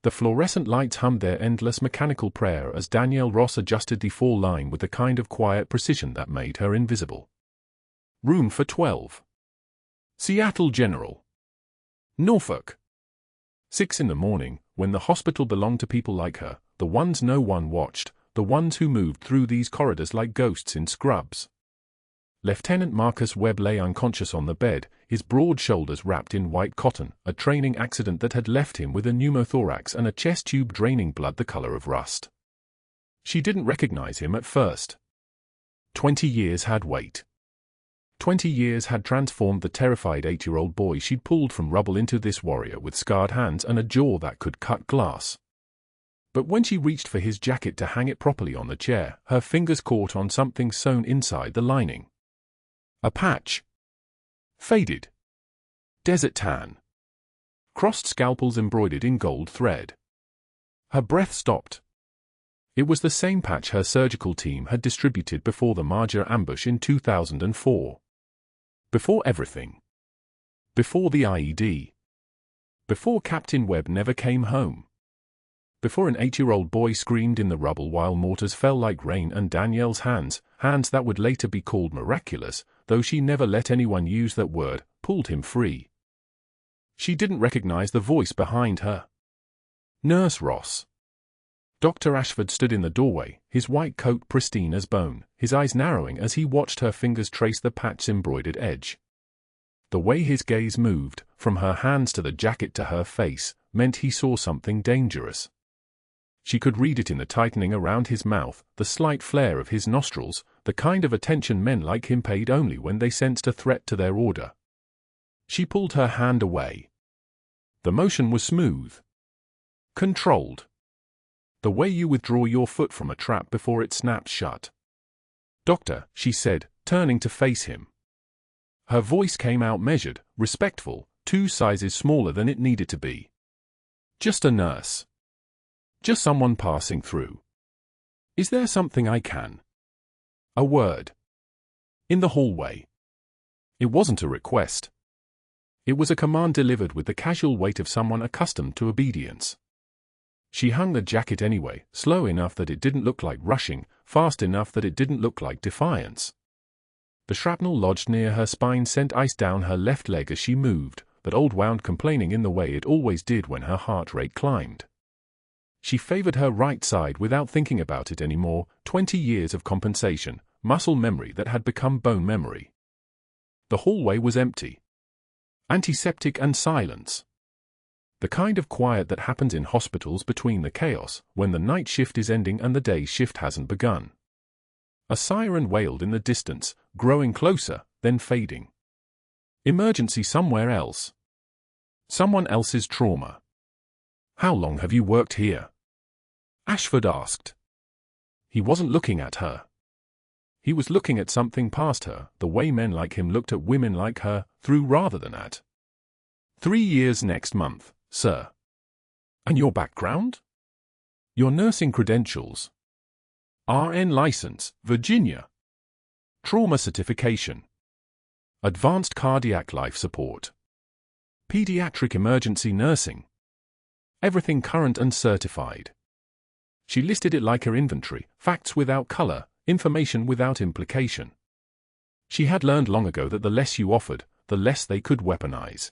The fluorescent lights hummed their endless mechanical prayer as Danielle Ross adjusted the fall line with the kind of quiet precision that made her invisible. Room for 12. Seattle General. Norfolk. 6 in the morning, when the hospital belonged to people like her, the ones no one watched, the ones who moved through these corridors like ghosts in scrubs. Lieutenant Marcus Webb lay unconscious on the bed, his broad shoulders wrapped in white cotton, a training accident that had left him with a pneumothorax and a chest tube draining blood the color of rust. She didn't recognize him at first. 20 years had waited. 20 years had transformed the terrified 8-year-old boy she'd pulled from rubble into this warrior with scarred hands and a jaw that could cut glass. But when she reached for his jacket to hang it properly on the chair, her fingers caught on something sewn inside the lining. A patch. Faded. Desert tan. Crossed scalpels embroidered in gold thread. Her breath stopped. It was the same patch her surgical team had distributed before the Marja ambush in 2004. Before everything. Before the IED. Before Captain Webb never came home. Before an 8-year-old boy screamed in the rubble while mortars fell like rain and Danielle's hands that would later be called miraculous, though she never let anyone use that word, pulled him free. She didn't recognize the voice behind her. Nurse Ross. Dr. Ashford stood in the doorway, his white coat pristine as bone, his eyes narrowing as he watched her fingers trace the patch's embroidered edge. The way his gaze moved, from her hands to the jacket to her face, meant he saw something dangerous. She could read it in the tightening around his mouth, the slight flare of his nostrils, the kind of attention men like him paid only when they sensed a threat to their order. She pulled her hand away. The motion was smooth. Controlled. The way you withdraw your foot from a trap before it snaps shut. "Doctor," she said, turning to face him. Her voice came out measured, respectful, 2 sizes smaller than it needed to be. "Just a nurse. Just someone passing through. Is there something I can?" A word. In the hallway. It wasn't a request. It was a command delivered with the casual weight of someone accustomed to obedience. She hung the jacket anyway, slow enough that it didn't look like rushing, fast enough that it didn't look like defiance. The shrapnel lodged near her spine sent ice down her left leg as she moved, but old wound complaining in the way it always did when her heart rate climbed. She favored her right side without thinking about it anymore, 20 years of compensation, muscle memory that had become bone memory. The hallway was empty. Antiseptic and silence. The kind of quiet that happens in hospitals between the chaos, when the night shift is ending and the day shift hasn't begun. A siren wailed in the distance, growing closer, then fading. Emergency somewhere else. Someone else's trauma. "How long have you worked here?" Ashford asked. He wasn't looking at her. He was looking at something past her, the way men like him looked at women like her, through rather than at. 3 years next month, sir." "And your background?" "Your nursing credentials." "RN license, Virginia." "Trauma certification." "Advanced cardiac life support." "Pediatric emergency nursing." "Everything current and certified." She listed it like her inventory, facts without color, information without implication. She had learned long ago that the less you offered, the less they could weaponize.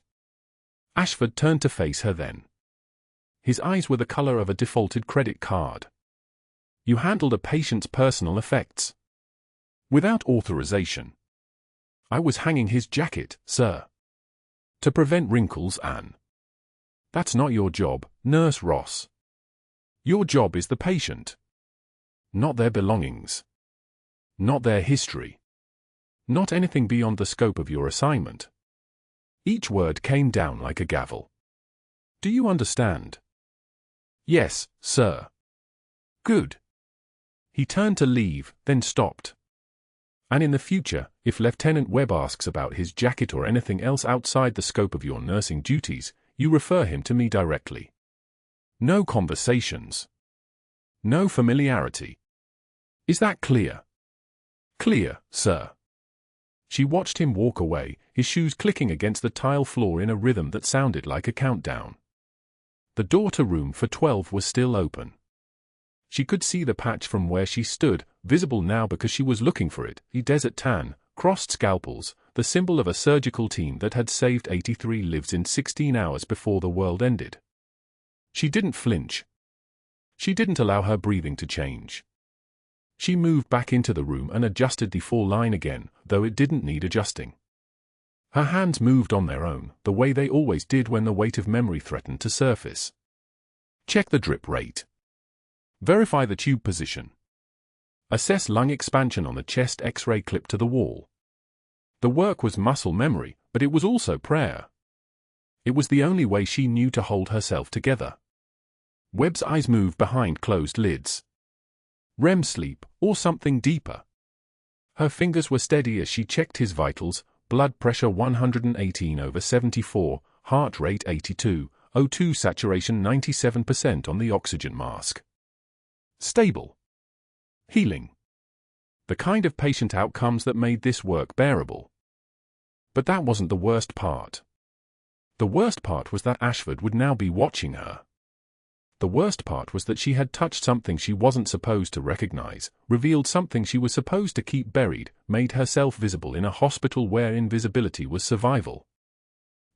Ashford turned to face her then. His eyes were the color of a defaulted credit card. "You handled a patient's personal effects." "Without authorization." "I was hanging his jacket, sir. To prevent wrinkles and—" "That's not your job, Nurse Ross. Your job is the patient. Not their belongings. Not their history. Not anything beyond the scope of your assignment." Each word came down like a gavel. "Do you understand?" "Yes, sir." "Good." He turned to leave, then stopped. "And in the future, if Lieutenant Webb asks about his jacket or anything else outside the scope of your nursing duties, you refer him to me directly. No conversations. No familiarity. Is that clear?" "Clear, sir." She watched him walk away, his shoes clicking against the tile floor in a rhythm that sounded like a countdown. The door to room for 12 was still open. She could see the patch from where she stood, visible now because she was looking for it, the desert tan, crossed scalpels, the symbol of a surgical team that had saved 83 lives in 16 hours before the world ended. She didn't flinch. She didn't allow her breathing to change. She moved back into the room and adjusted the fall line again, though it didn't need adjusting. Her hands moved on their own, the way they always did when the weight of memory threatened to surface. Check the drip rate. Verify the tube position. Assess lung expansion on the chest X-ray clipped to the wall. The work was muscle memory, but it was also prayer. It was the only way she knew to hold herself together. Webb's eyes moved behind closed lids. REM sleep, or something deeper. Her fingers were steady as she checked his vitals, blood pressure 118/74, heart rate 82, O2 saturation 97% on the oxygen mask. Stable. Healing. The kind of patient outcomes that made this work bearable. But that wasn't the worst part. The worst part was that Ashford would now be watching her. The worst part was that she had touched something she wasn't supposed to recognize, revealed something she was supposed to keep buried, made herself visible in a hospital where invisibility was survival.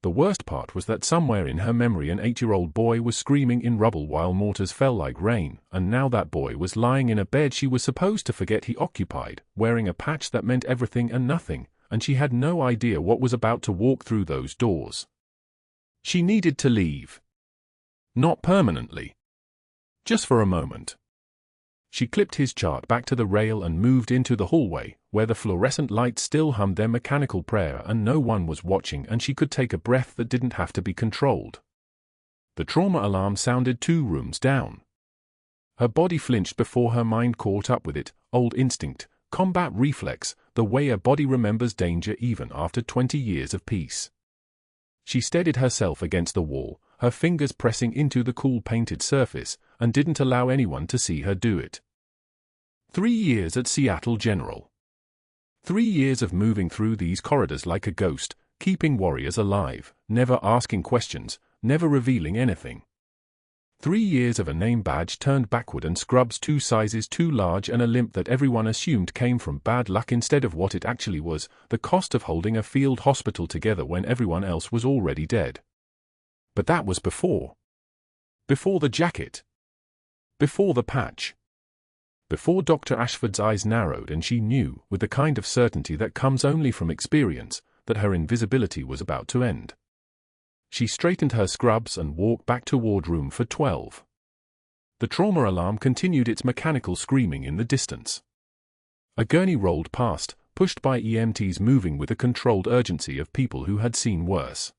The worst part was that somewhere in her memory an 8-year-old boy was screaming in rubble while mortars fell like rain, and now that boy was lying in a bed she was supposed to forget he occupied, wearing a patch that meant everything and nothing, and she had no idea what was about to walk through those doors. She needed to leave. Not permanently. Just for a moment. She clipped his chart back to the rail and moved into the hallway, where the fluorescent lights still hummed their mechanical prayer and no one was watching, and she could take a breath that didn't have to be controlled. The trauma alarm sounded 2 rooms down. Her body flinched before her mind caught up with it, old instinct, combat reflex, the way a body remembers danger even after 20 years of peace. She steadied herself against the wall, her fingers pressing into the cool painted surface, and didn't allow anyone to see her do it. 3 years at Seattle General. 3 years of moving through these corridors like a ghost, keeping warriors alive, never asking questions, never revealing anything. 3 years of a name badge turned backward and scrubs 2 sizes too large and a limp that everyone assumed came from bad luck instead of what it actually was, the cost of holding a field hospital together when everyone else was already dead. But that was before. Before the jacket. Before the patch. Before Dr. Ashford's eyes narrowed and she knew, with the kind of certainty that comes only from experience, that her invisibility was about to end. She straightened her scrubs and walked back toward room for 12. The trauma alarm continued its mechanical screaming in the distance. A gurney rolled past, pushed by EMTs moving with the controlled urgency of people who had seen worse.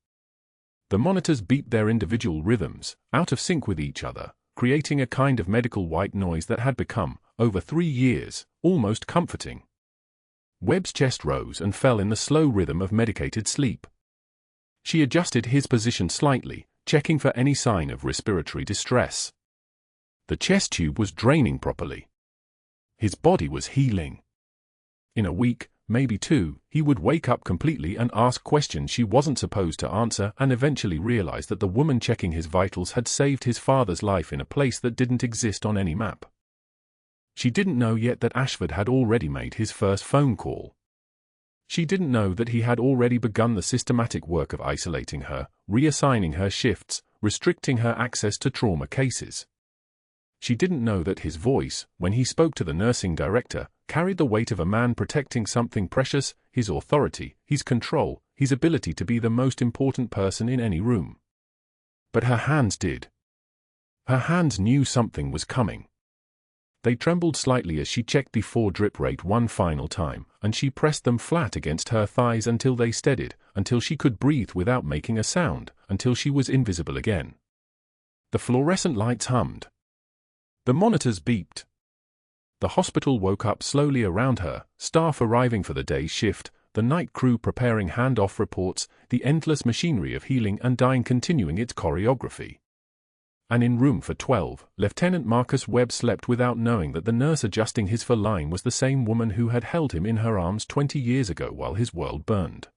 The monitors beeped their individual rhythms, out of sync with each other, creating a kind of medical white noise that had become, over 3 years, almost comforting. Webb's chest rose and fell in the slow rhythm of medicated sleep. She adjusted his position slightly, checking for any sign of respiratory distress. The chest tube was draining properly. His body was healing. In a week, maybe 2, he would wake up completely and ask questions she wasn't supposed to answer and eventually realize that the woman checking his vitals had saved his father's life in a place that didn't exist on any map. She didn't know yet that Ashford had already made his first phone call. She didn't know that he had already begun the systematic work of isolating her, reassigning her shifts, restricting her access to trauma cases. She didn't know that his voice, when he spoke to the nursing director, carried the weight of a man protecting something precious, his authority, his control, his ability to be the most important person in any room. But her hands did. Her hands knew something was coming. They trembled slightly as she checked the 4 drip rate one final time, and she pressed them flat against her thighs until they steadied, until she could breathe without making a sound, until she was invisible again. The fluorescent lights hummed. The monitors beeped. The hospital woke up slowly around her, staff arriving for the day's shift, the night crew preparing handoff reports, the endless machinery of healing and dying continuing its choreography. And in room for 12, Lieutenant Marcus Webb slept without knowing that the nurse adjusting his for line was the same woman who had held him in her arms 20 years ago while his world burned.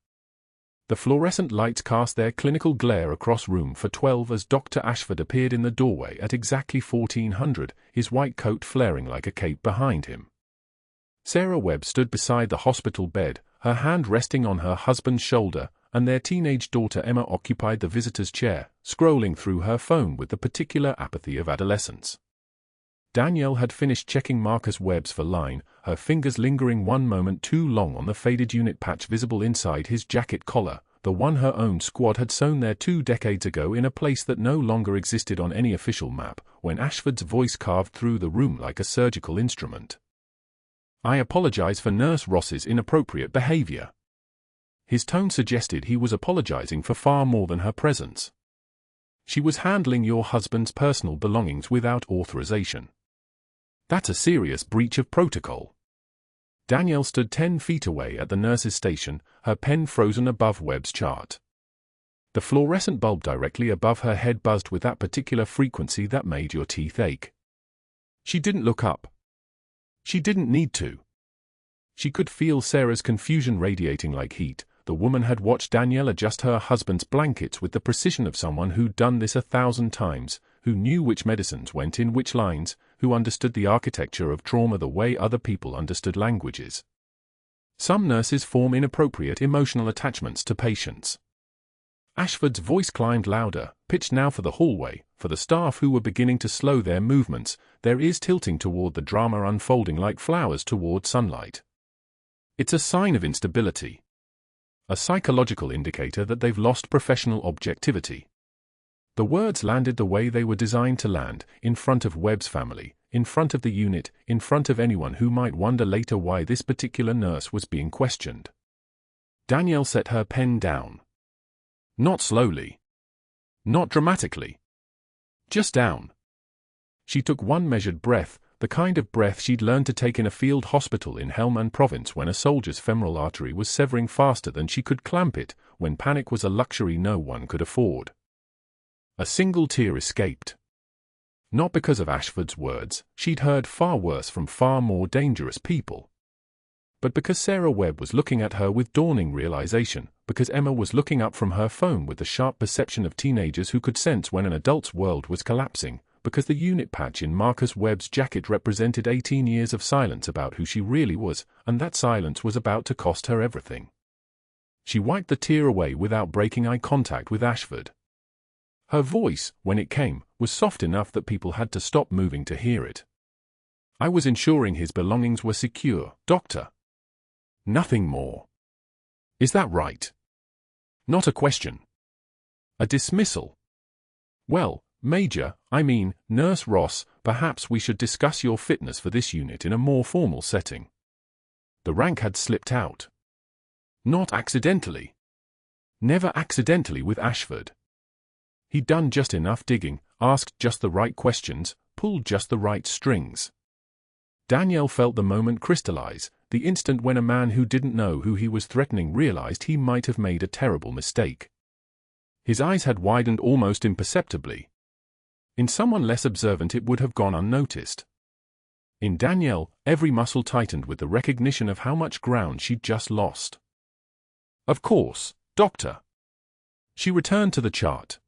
The fluorescent lights cast their clinical glare across room for 12 as Dr. Ashford appeared in the doorway at exactly 1400, his white coat flaring like a cape behind him. Sarah Webb stood beside the hospital bed, her hand resting on her husband's shoulder, and their teenage daughter Emma occupied the visitor's chair, scrolling through her phone with the particular apathy of adolescence. Danielle had finished checking Marcus Webb's for line, her fingers lingering one moment too long on the faded unit patch visible inside his jacket collar, the one her own squad had sewn there 2 decades ago in a place that no longer existed on any official map, when Ashford's voice carved through the room like a surgical instrument. "I apologize for Nurse Ross's inappropriate behavior." His tone suggested he was apologizing for far more than her presence. "She was handling your husband's personal belongings without authorization. That's a serious breach of protocol." Danielle stood 10 feet away at the nurse's station, her pen frozen above Webb's chart. The fluorescent bulb directly above her head buzzed with that particular frequency that made your teeth ache. She didn't look up. She didn't need to. She could feel Sarah's confusion radiating like heat. The woman had watched Danielle adjust her husband's blankets with the precision of someone who'd done this 1,000 times, who knew which medicines went in which lines, who understood the architecture of trauma the way other people understood languages. Some nurses form inappropriate emotional attachments to patients. Ashford's voice climbed louder, pitched now for the hallway, for the staff who were beginning to slow their movements, their ears tilting toward the drama unfolding like flowers toward sunlight. "It's a sign of instability. A psychological indicator that they've lost professional objectivity." The words landed the way they were designed to land, in front of Webb's family, in front of the unit, in front of anyone who might wonder later why this particular nurse was being questioned. Danielle set her pen down. Not slowly. Not dramatically. Just down. She took one measured breath, the kind of breath she'd learned to take in a field hospital in Helmand Province when a soldier's femoral artery was severing faster than she could clamp it, when panic was a luxury no one could afford. A single tear escaped. Not because of Ashford's words, she'd heard far worse from far more dangerous people. But because Sarah Webb was looking at her with dawning realization, because Emma was looking up from her phone with the sharp perception of teenagers who could sense when an adult's world was collapsing, because the unit patch in Marcus Webb's jacket represented 18 years of silence about who she really was, and that silence was about to cost her everything. She wiped the tear away without breaking eye contact with Ashford. Her voice, when it came, was soft enough that people had to stop moving to hear it. "I was ensuring his belongings were secure, Doctor. Nothing more. Is that right?" Not a question. A dismissal. "Well, Major, Nurse Ross, perhaps we should discuss your fitness for this unit in a more formal setting." The rank had slipped out. Not accidentally. Never accidentally with Ashford. He'd done just enough digging, asked just the right questions, pulled just the right strings. Danielle felt the moment crystallize, the instant when a man who didn't know who he was threatening realized he might have made a terrible mistake. His eyes had widened almost imperceptibly. In someone less observant it would have gone unnoticed. In Danielle, every muscle tightened with the recognition of how much ground she'd just lost. "Of course, Doctor." She returned to the chart.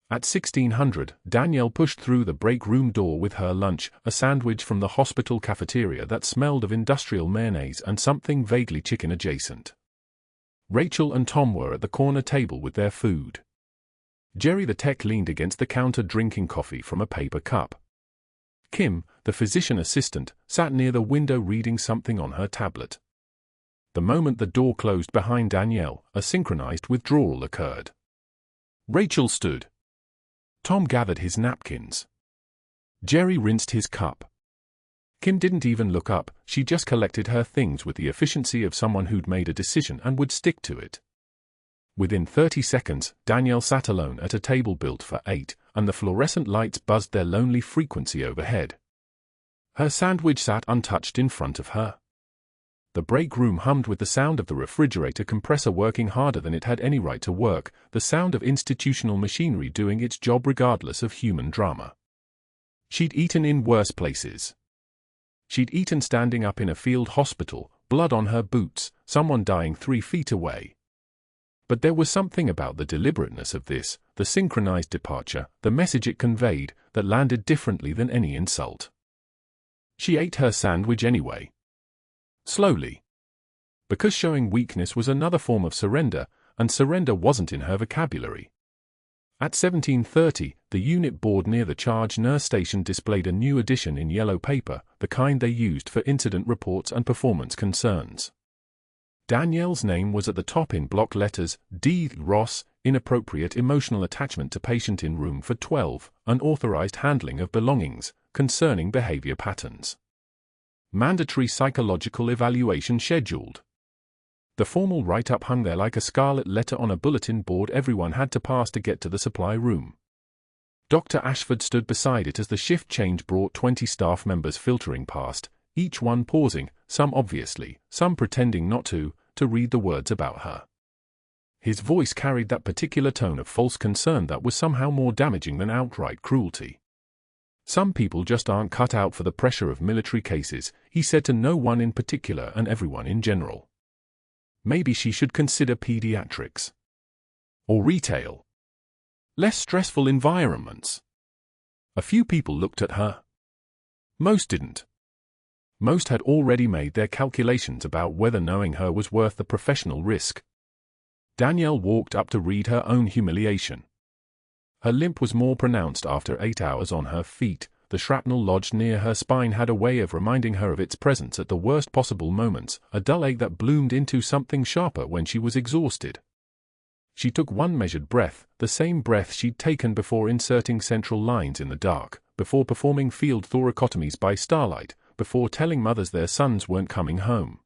At 1600, Danielle pushed through the break room door with her lunch, a sandwich from the hospital cafeteria that smelled of industrial mayonnaise and something vaguely chicken adjacent. Rachel and Tom were at the corner table with their food. Jerry the tech leaned against the counter drinking coffee from a paper cup. Kim, the physician assistant, sat near the window reading something on her tablet. The moment the door closed behind Danielle, a synchronized withdrawal occurred. Rachel stood. Tom gathered his napkins. Jerry rinsed his cup. Kim didn't even look up, she just collected her things with the efficiency of someone who'd made a decision and would stick to it. Within 30 seconds, Danielle sat alone at a table built for 8, and the fluorescent lights buzzed their lonely frequency overhead. Her sandwich sat untouched in front of her. The break room hummed with the sound of the refrigerator compressor working harder than it had any right to work, the sound of institutional machinery doing its job regardless of human drama. She'd eaten in worse places. She'd eaten standing up in a field hospital, blood on her boots, someone dying 3 feet away. But there was something about the deliberateness of this, the synchronized departure, the message it conveyed, that landed differently than any insult. She ate her sandwich anyway. Slowly. Because showing weakness was another form of surrender, and surrender wasn't in her vocabulary. At 17:30, the unit board near the charge nurse station displayed a new edition in yellow paper, the kind they used for incident reports and performance concerns. Danielle's name was at the top in block letters, D. Ross, inappropriate emotional attachment to patient in room for 12, unauthorized handling of belongings, concerning behavior patterns. Mandatory psychological evaluation scheduled. The formal write-up hung there like a scarlet letter on a bulletin board everyone had to pass to get to the supply room. Dr. Ashford stood beside it as the shift change brought 20 staff members filtering past, each one pausing, some obviously, some pretending not to read the words about her. His voice carried that particular tone of false concern that was somehow more damaging than outright cruelty. Some people just aren't cut out for the pressure of military cases, he said to no one in particular and everyone in general. Maybe she should consider pediatrics. Or retail. Less stressful environments. A few people looked at her. Most didn't. Most had already made their calculations about whether knowing her was worth the professional risk. Danielle walked up to read her own humiliation. Her limp was more pronounced after 8 hours on her feet. The shrapnel lodged near her spine had a way of reminding her of its presence at the worst possible moments, a dull ache that bloomed into something sharper when she was exhausted. She took one measured breath, the same breath she'd taken before inserting central lines in the dark, before performing field thoracotomies by starlight, before telling mothers their sons weren't coming home.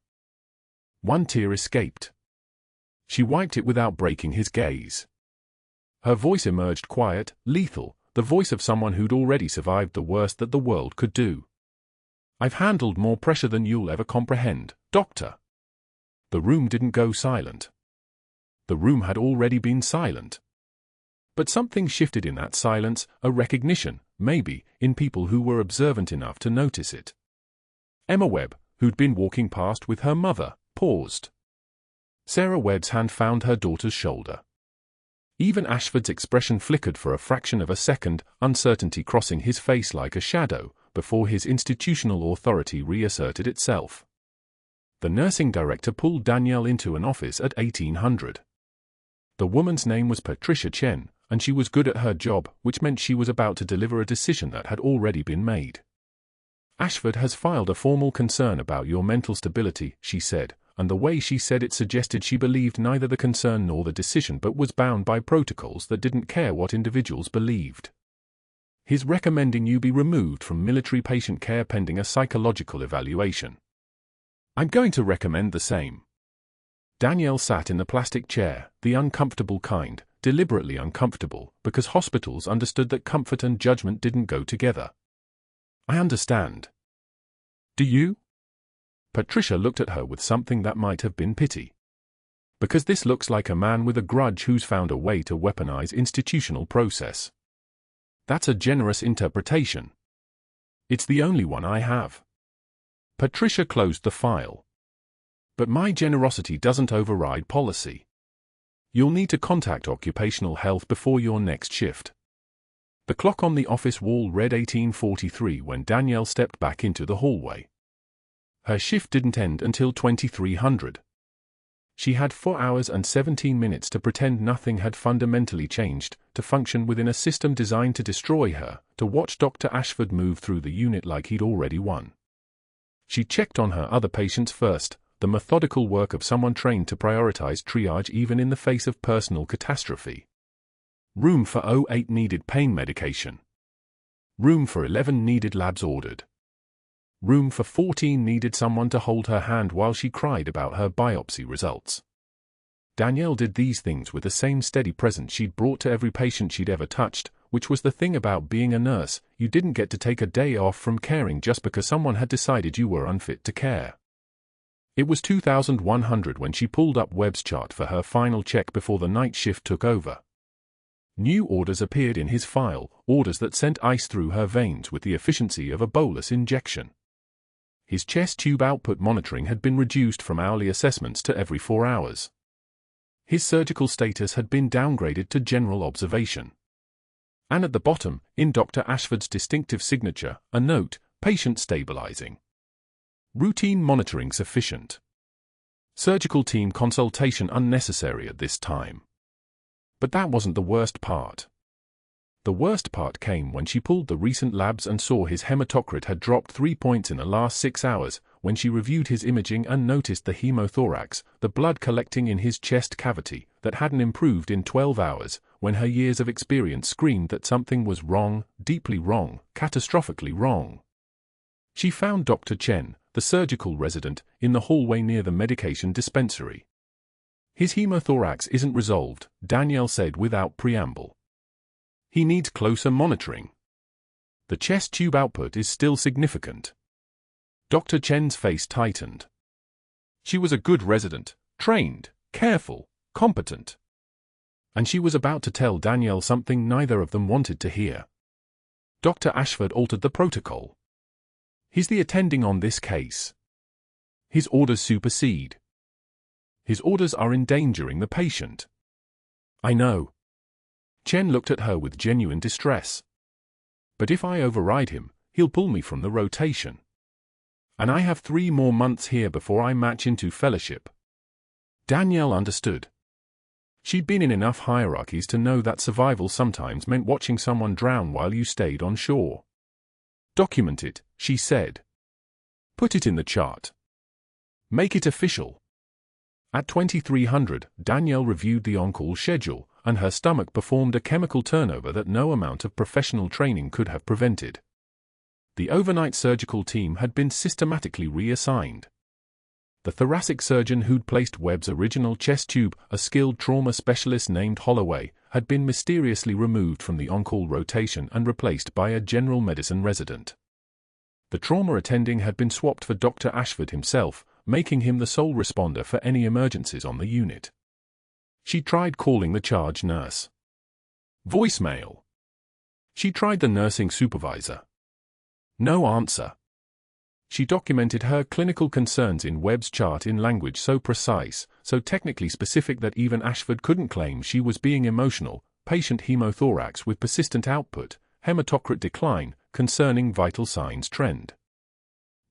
One tear escaped. She wiped it without breaking his gaze. Her voice emerged quiet, lethal, the voice of someone who'd already survived the worst that the world could do. I've handled more pressure than you'll ever comprehend, Doctor. The room didn't go silent. The room had already been silent. But something shifted in that silence, a recognition, maybe, in people who were observant enough to notice it. Emma Webb, who'd been walking past with her mother, paused. Sarah Webb's hand found her daughter's shoulder. Even Ashford's expression flickered for a fraction of a second, uncertainty crossing his face like a shadow, before his institutional authority reasserted itself. The nursing director pulled Danielle into an office at 1800. The woman's name was Patricia Chen, and she was good at her job, which meant she was about to deliver a decision that had already been made. Ashford has filed a formal concern about your mental stability, she said, and the way she said it suggested she believed neither the concern nor the decision but was bound by protocols that didn't care what individuals believed. He's recommending you be removed from military patient care pending a psychological evaluation. I'm going to recommend the same. Danielle sat in the plastic chair, the uncomfortable kind, deliberately uncomfortable, because hospitals understood that comfort and judgment didn't go together. I understand. Do you? Patricia looked at her with something that might have been pity. Because this looks like a man with a grudge who's found a way to weaponize institutional process. That's a generous interpretation. It's the only one I have. Patricia closed the file. But my generosity doesn't override policy. You'll need to contact occupational health before your next shift. The clock on the office wall read 1843 when Danielle stepped back into the hallway. Her shift didn't end until 2300. She had 4 hours and 17 minutes to pretend nothing had fundamentally changed, to function within a system designed to destroy her, to watch Dr. Ashford move through the unit like he'd already won. She checked on her other patients first, the methodical work of someone trained to prioritize triage even in the face of personal catastrophe. Room for 08 needed pain medication. Room for 11 needed labs ordered. Room for 14 needed someone to hold her hand while she cried about her biopsy results. Danielle did these things with the same steady presence she'd brought to every patient she'd ever touched, which was the thing about being a nurse, you didn't get to take a day off from caring just because someone had decided you were unfit to care. It was 2100 when she pulled up Webb's chart for her final check before the night shift took over. New orders appeared in his file, orders that sent ice through her veins with the efficiency of a bolus injection. His chest tube output monitoring had been reduced from hourly assessments to every 4 hours. His surgical status had been downgraded to general observation. And at the bottom, in Dr. Ashford's distinctive signature, a note, patient stabilizing. Routine monitoring sufficient. Surgical team consultation unnecessary at this time. But that wasn't the worst part. The worst part came when she pulled the recent labs and saw his hematocrit had dropped 3 points in the last 6 hours, when she reviewed his imaging and noticed the hemothorax, the blood collecting in his chest cavity, that hadn't improved in 12 hours, when her years of experience screamed that something was wrong, deeply wrong, catastrophically wrong. She found Dr. Chen, the surgical resident, in the hallway near the medication dispensary. His hemothorax isn't resolved, Danielle said without preamble. He needs closer monitoring. The chest tube output is still significant. Dr. Chen's face tightened. She was a good resident, trained, careful, competent. And she was about to tell Danielle something neither of them wanted to hear. Dr. Ashford altered the protocol. He's the attending on this case. His orders supersede. His orders are endangering the patient. I know. Chen looked at her with genuine distress. But if I override him, he'll pull me from the rotation. And I have 3 more months here before I match into fellowship. Danielle understood. She'd been in enough hierarchies to know that survival sometimes meant watching someone drown while you stayed on shore. Document it, she said. Put it in the chart. Make it official. At 2300, Danielle reviewed the on-call schedule, and her stomach performed a chemical turnover that no amount of professional training could have prevented. The overnight surgical team had been systematically reassigned. The thoracic surgeon who'd placed Webb's original chest tube, a skilled trauma specialist named Holloway, had been mysteriously removed from the on-call rotation and replaced by a general medicine resident. The trauma attending had been swapped for Dr. Ashford himself, making him the sole responder for any emergencies on the unit. She tried calling the charge nurse. Voicemail. She tried the nursing supervisor. No answer. She documented her clinical concerns in Webb's chart in language so precise, so technically specific that even Ashford couldn't claim she was being emotional. Patient hemothorax with persistent output, hematocrit decline, concerning vital signs trend.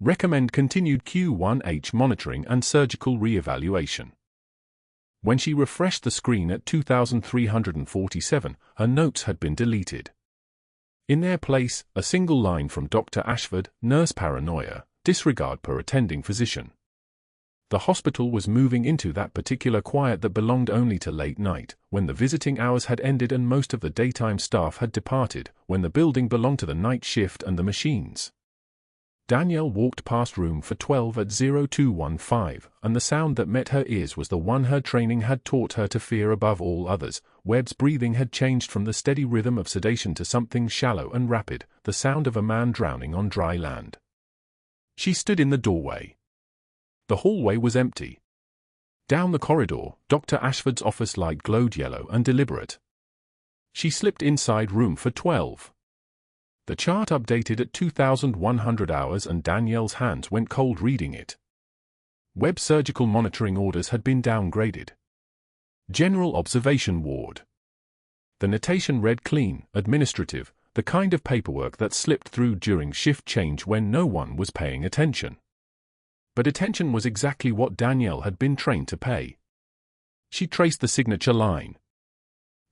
Recommend continued Q1H monitoring and surgical re-evaluation. When she refreshed the screen at 2347, her notes had been deleted. In their place, a single line from Dr. Ashford, nurse paranoia, disregard per attending physician. The hospital was moving into that particular quiet that belonged only to late night, when the visiting hours had ended and most of the daytime staff had departed, when the building belonged to the night shift and the machines. Danielle walked past room for 12 at 0215, and the sound that met her ears was the one her training had taught her to fear above all others. Webb's breathing had changed from the steady rhythm of sedation to something shallow and rapid, the sound of a man drowning on dry land. She stood in the doorway. The hallway was empty. Down the corridor, Dr. Ashford's office light glowed yellow and deliberate. She slipped inside room for 12. The chart updated at 2100 hours and Danielle's hands went cold reading it. Webb surgical monitoring orders had been downgraded. General observation ward. The notation read clean, administrative, the kind of paperwork that slipped through during shift change when no one was paying attention. But attention was exactly what Danielle had been trained to pay. She traced the signature line.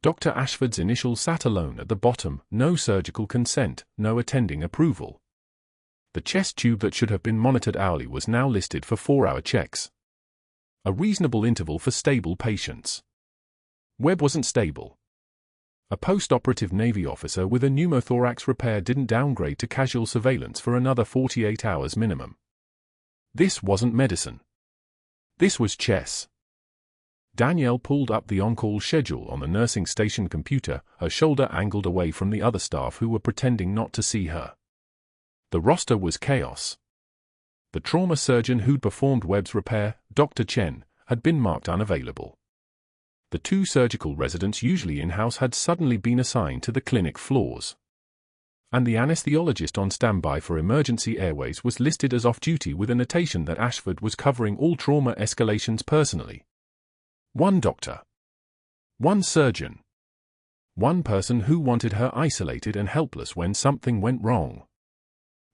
Dr. Ashford's initials sat alone at the bottom, no surgical consent, no attending approval. The chest tube that should have been monitored hourly was now listed for 4-hour checks. A reasonable interval for stable patients. Webb wasn't stable. A post-operative Navy officer with a pneumothorax repair didn't downgrade to casual surveillance for another 48 hours minimum. This wasn't medicine. This was chess. Danielle pulled up the on-call schedule on the nursing station computer, her shoulder angled away from the other staff who were pretending not to see her. The roster was chaos. The trauma surgeon who'd performed Webb's repair, Dr. Chen, had been marked unavailable. The 2 surgical residents usually in-house had suddenly been assigned to the clinic floors. And the anesthesiologist on standby for emergency airways was listed as off-duty with a notation that Ashford was covering all trauma escalations personally. One doctor. One surgeon. One person who wanted her isolated and helpless when something went wrong.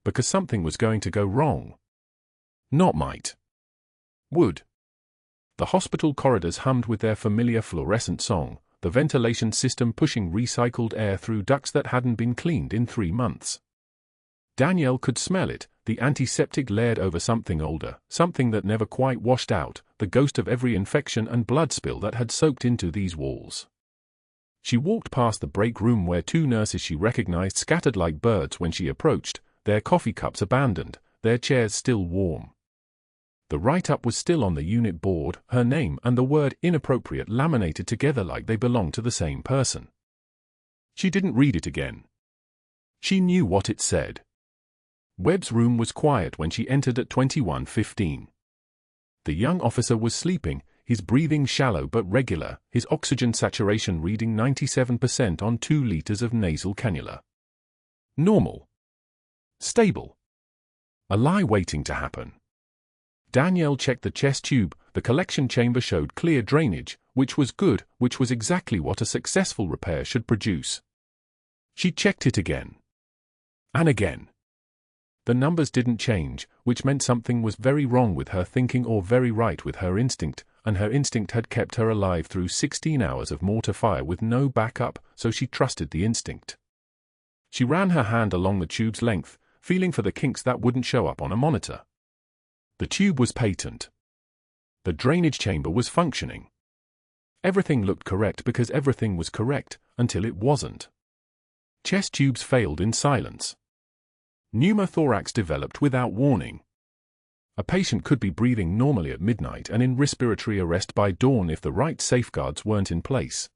Because something was going to go wrong. Not might. Would. The hospital corridors hummed with their familiar fluorescent song, the ventilation system pushing recycled air through ducts that hadn't been cleaned in 3 months. Danielle could smell it, the antiseptic layered over something older, something that never quite washed out, the ghost of every infection and blood spill that had soaked into these walls. She walked past the break room where 2 nurses she recognized scattered like birds when she approached, their coffee cups abandoned, their chairs still warm. The write-up was still on the unit board, her name and the word inappropriate laminated together like they belonged to the same person. She didn't read it again. She knew what it said. Webb's room was quiet when she entered at 21:15. The young officer was sleeping, his breathing shallow but regular, his oxygen saturation reading 97% on 2 liters of nasal cannula. Normal. Stable. A lie waiting to happen. Danielle checked the chest tube, the collection chamber showed clear drainage, which was good, which was exactly what a successful repair should produce. She checked it again. And again. The numbers didn't change, which meant something was very wrong with her thinking or very right with her instinct, and her instinct had kept her alive through 16 hours of mortar fire with no backup, so she trusted the instinct. She ran her hand along the tube's length, feeling for the kinks that wouldn't show up on a monitor. The tube was patent. The drainage chamber was functioning. Everything looked correct because everything was correct, until it wasn't. Chest tubes failed in silence. Pneumothorax developed without warning. A patient could be breathing normally at midnight and in respiratory arrest by dawn if the right safeguards weren't in place.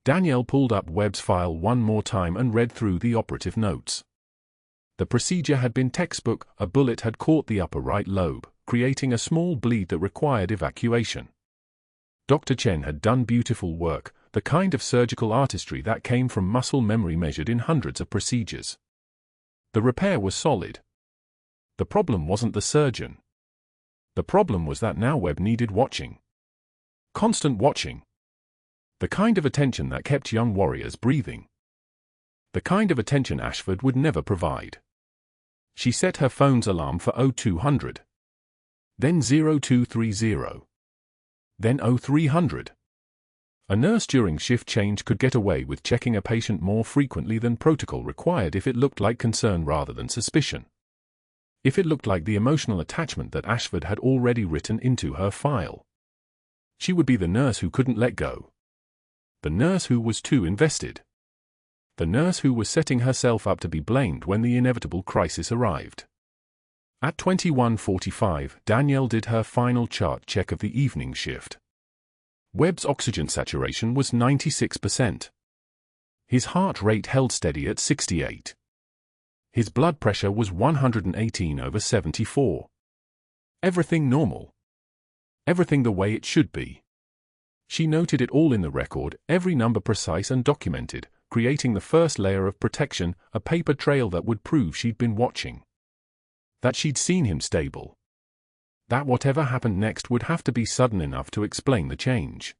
Danielle pulled up Webb's file one more time and read through the operative notes. The procedure had been textbook, a bullet had caught the upper right lobe, creating a small bleed that required evacuation. Dr. Chen had done beautiful work, the kind of surgical artistry that came from muscle memory measured in hundreds of procedures. The repair was solid. The problem wasn't the surgeon. The problem was that now Webb needed watching. Constant watching. The kind of attention that kept young warriors breathing. The kind of attention Ashford would never provide. She set her phone's alarm for 0200. Then 0230. Then 0300. A nurse during shift change could get away with checking a patient more frequently than protocol required if it looked like concern rather than suspicion. If it looked like the emotional attachment that Ashford had already written into her file. She would be the nurse who couldn't let go. The nurse who was too invested. The nurse who was setting herself up to be blamed when the inevitable crisis arrived. At 21:45, Danielle did her final chart check of the evening shift. Webb's oxygen saturation was 96%. His heart rate held steady at 68. His blood pressure was 118/74. Everything normal. Everything the way it should be. She noted it all in the record, every number precise and documented, creating the first layer of protection, a paper trail that would prove she'd been watching. That she'd seen him stable. That whatever happened next would have to be sudden enough to explain the change.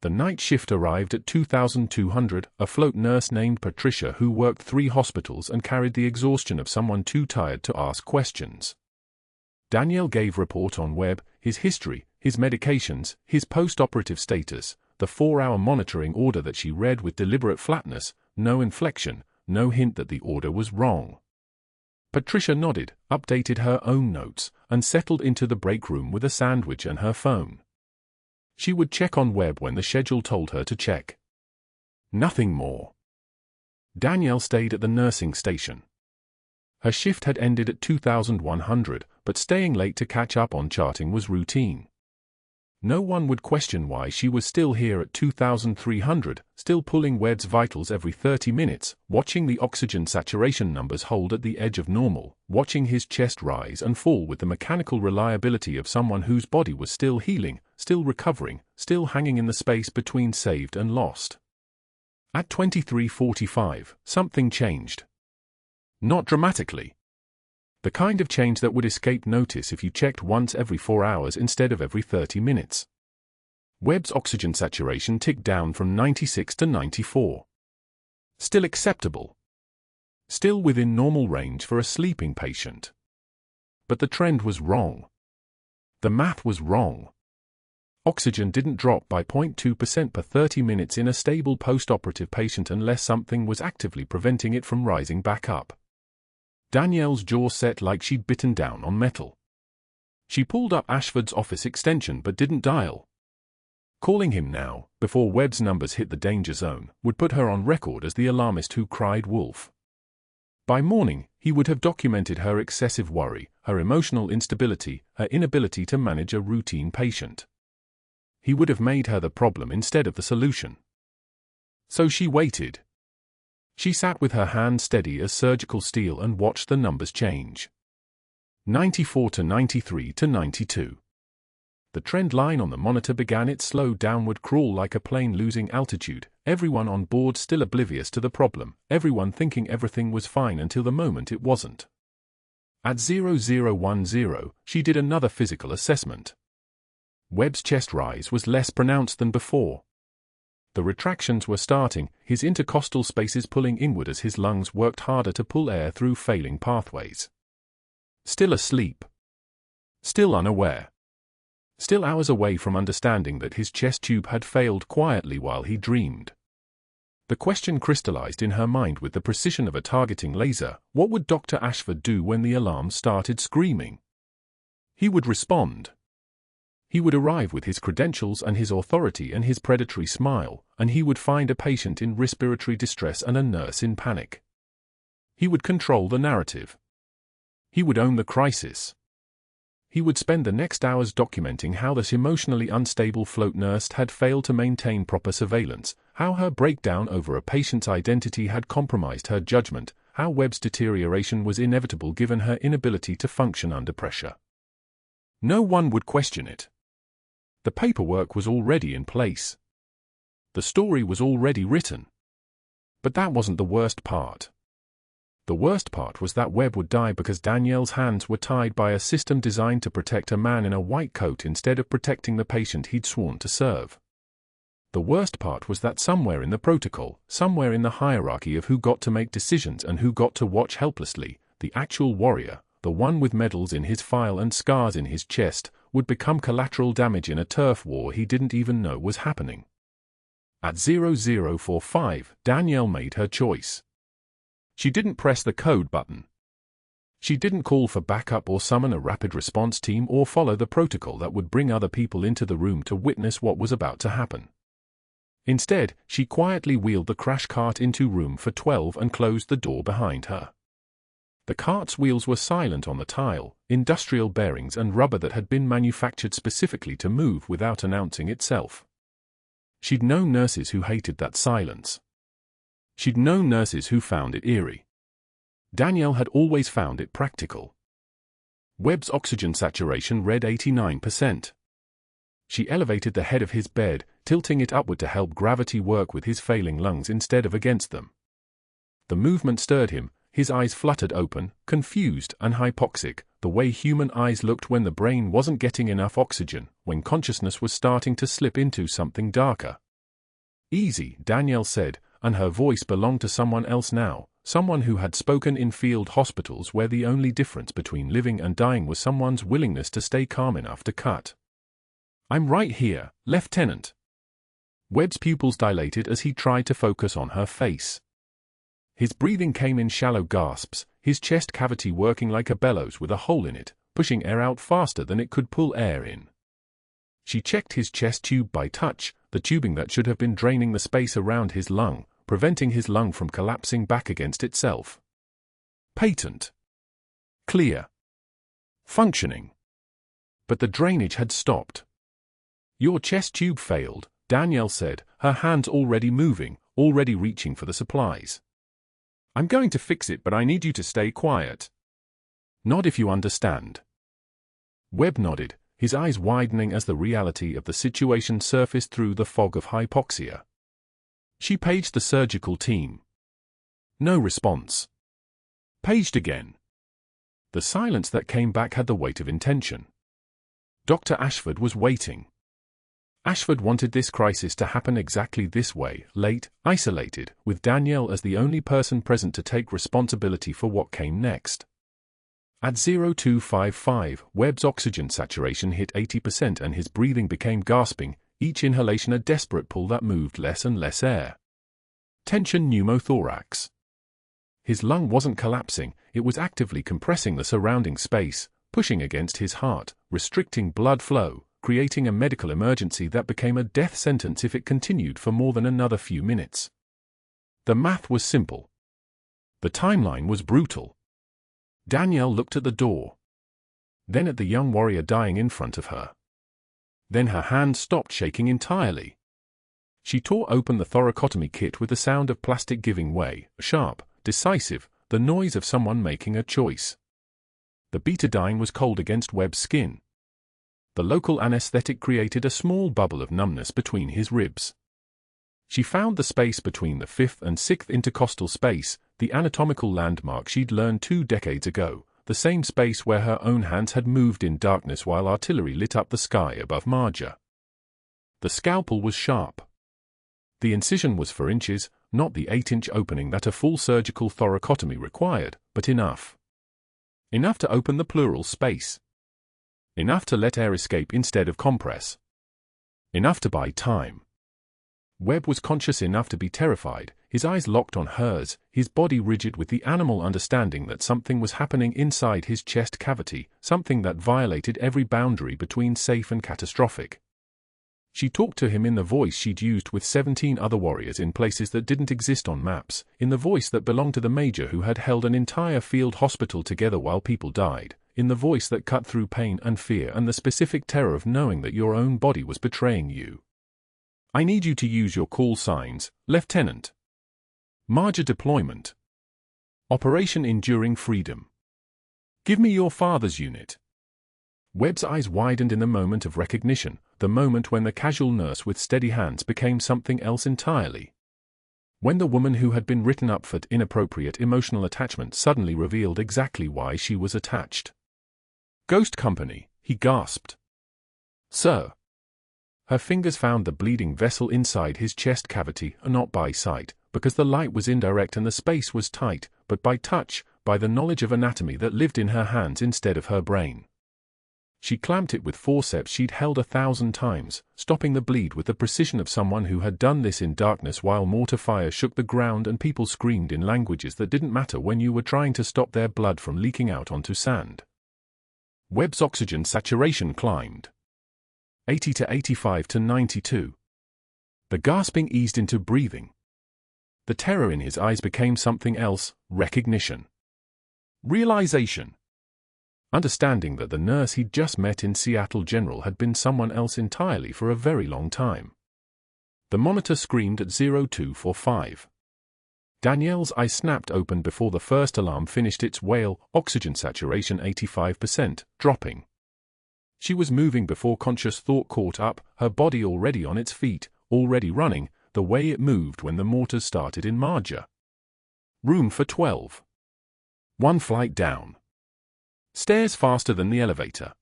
The night shift arrived at 2200, a float nurse named Patricia who worked 3 hospitals and carried the exhaustion of someone too tired to ask questions. Danielle gave report on Webb, his history, his medications, his post-operative status, the 4-hour monitoring order that she read with deliberate flatness, no inflection, no hint that the order was wrong. Patricia nodded, updated her own notes, and settled into the break room with a sandwich and her phone. She would check on Webb when the schedule told her to check. Nothing more. Danielle stayed at the nursing station. Her shift had ended at 2100, but staying late to catch up on charting was routine. No one would question why she was still here at 2300, still pulling Webb's vitals every 30 minutes, watching the oxygen saturation numbers hold at the edge of normal, watching his chest rise and fall with the mechanical reliability of someone whose body was still healing, still recovering, still hanging in the space between saved and lost. At 23:45, something changed. Not dramatically. The kind of change that would escape notice if you checked once every 4 hours instead of every 30 minutes. Webb's oxygen saturation ticked down from 96 to 94. Still acceptable. Still within normal range for a sleeping patient. But the trend was wrong. The math was wrong. Oxygen didn't drop by 0.2% per 30 minutes in a stable post-operative patient unless something was actively preventing it from rising back up. Danielle's jaw set like she'd bitten down on metal. She pulled up Ashford's office extension but didn't dial. Calling him now, before Webb's numbers hit the danger zone, would put her on record as the alarmist who cried wolf. By morning, he would have documented her excessive worry, her emotional instability, her inability to manage a routine patient. He would have made her the problem instead of the solution. So she waited. She sat with her hand steady as surgical steel and watched the numbers change. 94 to 93 to 92. The trend line on the monitor began its slow downward crawl like a plane losing altitude, everyone on board still oblivious to the problem, everyone thinking everything was fine until the moment it wasn't. At 0010, she did another physical assessment. Webb's chest rise was less pronounced than before. The retractions were starting, his intercostal spaces pulling inward as his lungs worked harder to pull air through failing pathways. Still asleep. Still unaware. Still hours away from understanding that his chest tube had failed quietly while he dreamed. The question crystallized in her mind with the precision of a targeting laser: what would Dr. Ashford do when the alarm started screaming? He would respond. He would arrive with his credentials and his authority and his predatory smile, and he would find a patient in respiratory distress and a nurse in panic. He would control the narrative. He would own the crisis. He would spend the next hours documenting how this emotionally unstable float nurse had failed to maintain proper surveillance, how her breakdown over a patient's identity had compromised her judgment, how Webb's deterioration was inevitable given her inability to function under pressure. No one would question it. The paperwork was already in place. The story was already written. But that wasn't the worst part. The worst part was that Webb would die because Danielle's hands were tied by a system designed to protect a man in a white coat instead of protecting the patient he'd sworn to serve. The worst part was that somewhere in the protocol, somewhere in the hierarchy of who got to make decisions and who got to watch helplessly, the actual warrior, the one with medals in his file and scars in his chest, would become collateral damage in a turf war he didn't even know was happening. At 0045, Danielle made her choice. She didn't press the code button. She didn't call for backup or summon a rapid response team or follow the protocol that would bring other people into the room to witness what was about to happen. Instead, she quietly wheeled the crash cart into room for 12 and closed the door behind her. The cart's wheels were silent on the tile, industrial bearings and rubber that had been manufactured specifically to move without announcing itself. She'd known nurses who hated that silence. She'd known nurses who found it eerie. Danielle had always found it practical. Webb's oxygen saturation read 89%. She elevated the head of his bed, tilting it upward to help gravity work with his failing lungs instead of against them. The movement stirred him. His eyes fluttered open, confused and hypoxic, the way human eyes looked when the brain wasn't getting enough oxygen, when consciousness was starting to slip into something darker. Easy, Danielle said, and her voice belonged to someone else now, someone who had spoken in field hospitals where the only difference between living and dying was someone's willingness to stay calm enough to cut. "I'm right here, Lieutenant." Webb's pupils dilated as he tried to focus on her face. His breathing came in shallow gasps, his chest cavity working like a bellows with a hole in it, pushing air out faster than it could pull air in. She checked his chest tube by touch, the tubing that should have been draining the space around his lung, preventing his lung from collapsing back against itself. Patent. Clear. Functioning. But the drainage had stopped. "Your chest tube failed," Danielle said, her hands already moving, already reaching for the supplies. "I'm going to fix it, but I need you to stay quiet." "Nod if you understand." Webb nodded, his eyes widening as the reality of the situation surfaced through the fog of hypoxia. She paged the surgical team. No response. Paged again. The silence that came back had the weight of intention. Dr. Ashford was waiting. Ashford wanted this crisis to happen exactly this way, late, isolated, with Danielle as the only person present to take responsibility for what came next. At 0255, Webb's oxygen saturation hit 80% and his breathing became gasping, each inhalation a desperate pull that moved less and less air. Tension pneumothorax. His lung wasn't collapsing, it was actively compressing the surrounding space, pushing against his heart, restricting blood flow, creating a medical emergency that became a death sentence if it continued for more than another few minutes. The math was simple. The timeline was brutal. Danielle looked at the door. Then at the young warrior dying in front of her. Then her hand stopped shaking entirely. She tore open the thoracotomy kit with the sound of plastic giving way, sharp, decisive, the noise of someone making a choice. The betadine was cold against Webb's skin. The local anesthetic created a small bubble of numbness between his ribs. She found the space between the 5th and 6th intercostal space, the anatomical landmark she'd learned 2 decades ago, the same space where her own hands had moved in darkness while artillery lit up the sky above Marja. The scalpel was sharp. The incision was 4 inches, not the 8-inch opening that a full surgical thoracotomy required, but enough. Enough to open the pleural space. Enough to let air escape instead of compress. Enough to buy time. Webb was conscious enough to be terrified, his eyes locked on hers, his body rigid with the animal understanding that something was happening inside his chest cavity, something that violated every boundary between safe and catastrophic. She talked to him in the voice she'd used with 17 other warriors in places that didn't exist on maps, in the voice that belonged to the major who had held an entire field hospital together while people died, in the voice that cut through pain and fear and the specific terror of knowing that your own body was betraying you. I need you to use your call signs, Lieutenant. Marja deployment. Operation Enduring Freedom. Give me your father's unit. Webb's eyes widened in the moment of recognition, the moment when the casual nurse with steady hands became something else entirely. When the woman who had been written up for inappropriate emotional attachment suddenly revealed exactly why she was attached. Ghost Company, he gasped. Sir. Her fingers found the bleeding vessel inside his chest cavity, not by sight, because the light was indirect and the space was tight, but by touch, by the knowledge of anatomy that lived in her hands instead of her brain. She clamped it with forceps she'd held 1,000 times, stopping the bleed with the precision of someone who had done this in darkness while mortar fire shook the ground and people screamed in languages that didn't matter when you were trying to stop their blood from leaking out onto sand. Webb's oxygen saturation climbed. 80 to 85 to 92. The gasping eased into breathing. The terror in his eyes became something else, recognition. Realization. Understanding that the nurse he'd just met in Seattle General had been someone else entirely for a very long time. The monitor screamed at 0245. Danielle's eyes snapped open before the first alarm finished its wail, oxygen saturation 85%, dropping. She was moving before conscious thought caught up, her body already on its feet, already running, the way it moved when the mortars started in Marja. Room for 12. 1 flight down. Stairs faster than the elevator.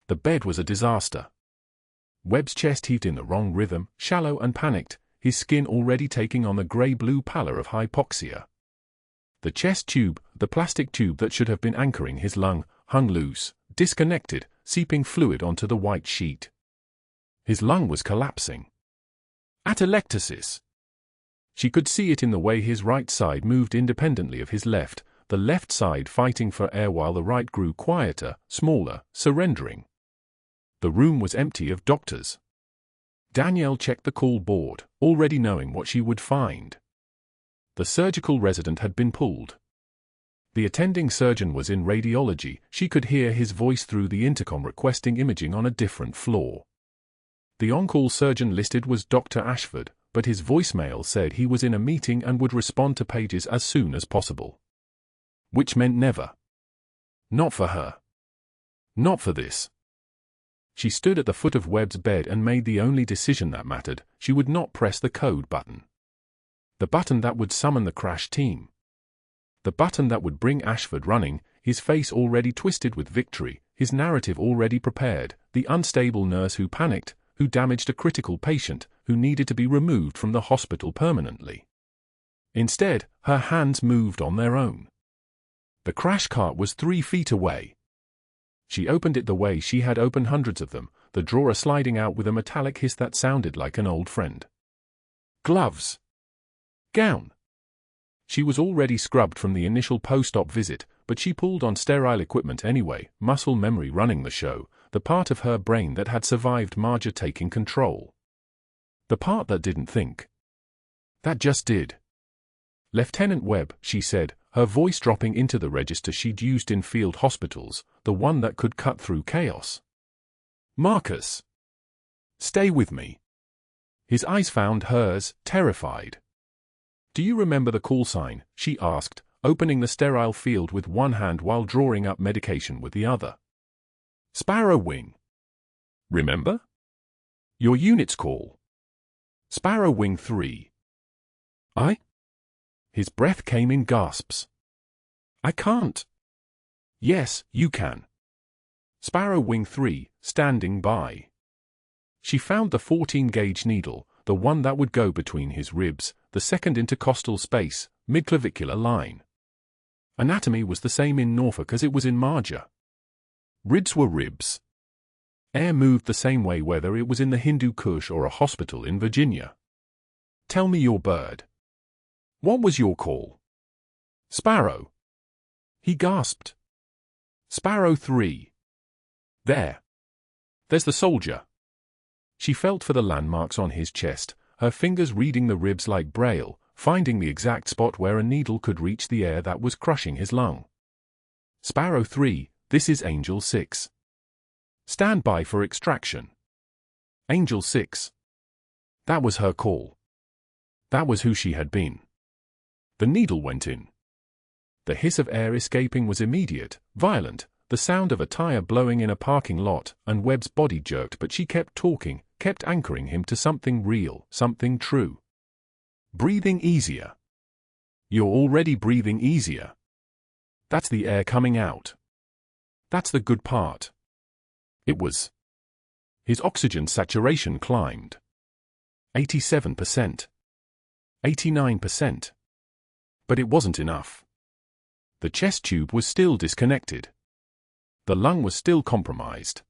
The bed was a disaster. Webb's chest heaved in the wrong rhythm, shallow and panicked, his skin already taking on the grey-blue pallor of hypoxia. The chest tube, the plastic tube that should have been anchoring his lung, hung loose, disconnected, seeping fluid onto the white sheet. His lung was collapsing. Atelectasis. She could see it in the way his right side moved independently of his left, the left side fighting for air while the right grew quieter, smaller, surrendering. The room was empty of doctors. Danielle checked the call board, already knowing what she would find. The surgical resident had been pulled. The attending surgeon was in radiology. She could hear his voice through the intercom requesting imaging on a different floor. The on-call surgeon listed was Dr. Ashford, but his voicemail said he was in a meeting and would respond to pages as soon as possible. Which meant never. Not for her. Not for this. She stood at the foot of Webb's bed and made the only decision that mattered. She would not press the code button. The button that would summon the crash team. The button that would bring Ashford running, his face already twisted with victory, his narrative already prepared, the unstable nurse who panicked, who damaged a critical patient who needed to be removed from the hospital permanently. Instead, her hands moved on their own. The crash cart was 3 feet away. She opened it the way she had opened hundreds of them, the drawer sliding out with a metallic hiss that sounded like an old friend. Gloves. Gown. She was already scrubbed from the initial post-op visit, but she pulled on sterile equipment anyway, muscle memory running the show, the part of her brain that had survived Marja taking control. The part that didn't think. That just did. Lieutenant Webb, she said, her voice dropping into the register she'd used in field hospitals, the one that could cut through chaos. Marcus. Stay with me. His eyes found hers, terrified. Do you remember the call sign? She asked, opening the sterile field with one hand while drawing up medication with the other. Sparrow Wing. Remember? Your unit's call. Sparrow Wing 3. I? His breath came in gasps. I can't. Yes, you can. Sparrow Wing 3, standing by. She found the 14-gauge needle, the one that would go between his ribs, the second intercostal space, midclavicular line. Anatomy was the same in Norfolk as it was in Marja. Ribs were ribs. Air moved the same way whether it was in the Hindu Kush or a hospital in Virginia. Tell me your bird. What was your call? Sparrow. He gasped. Sparrow 3. There. There's the soldier. She felt for the landmarks on his chest, her fingers reading the ribs like braille, finding the exact spot where a needle could reach the air that was crushing his lung. Sparrow 3, this is Angel 6. Stand by for extraction. Angel 6. That was her call. That was who she had been. The needle went in. The hiss of air escaping was immediate, violent, the sound of a tire blowing in a parking lot, and Webb's body jerked, but she kept talking, kept anchoring him to something real, something true. Breathing easier. You're already breathing easier. That's the air coming out. That's the good part. It was. His oxygen saturation climbed. 87%. 89%. But it wasn't enough. The chest tube was still disconnected. The lung was still compromised.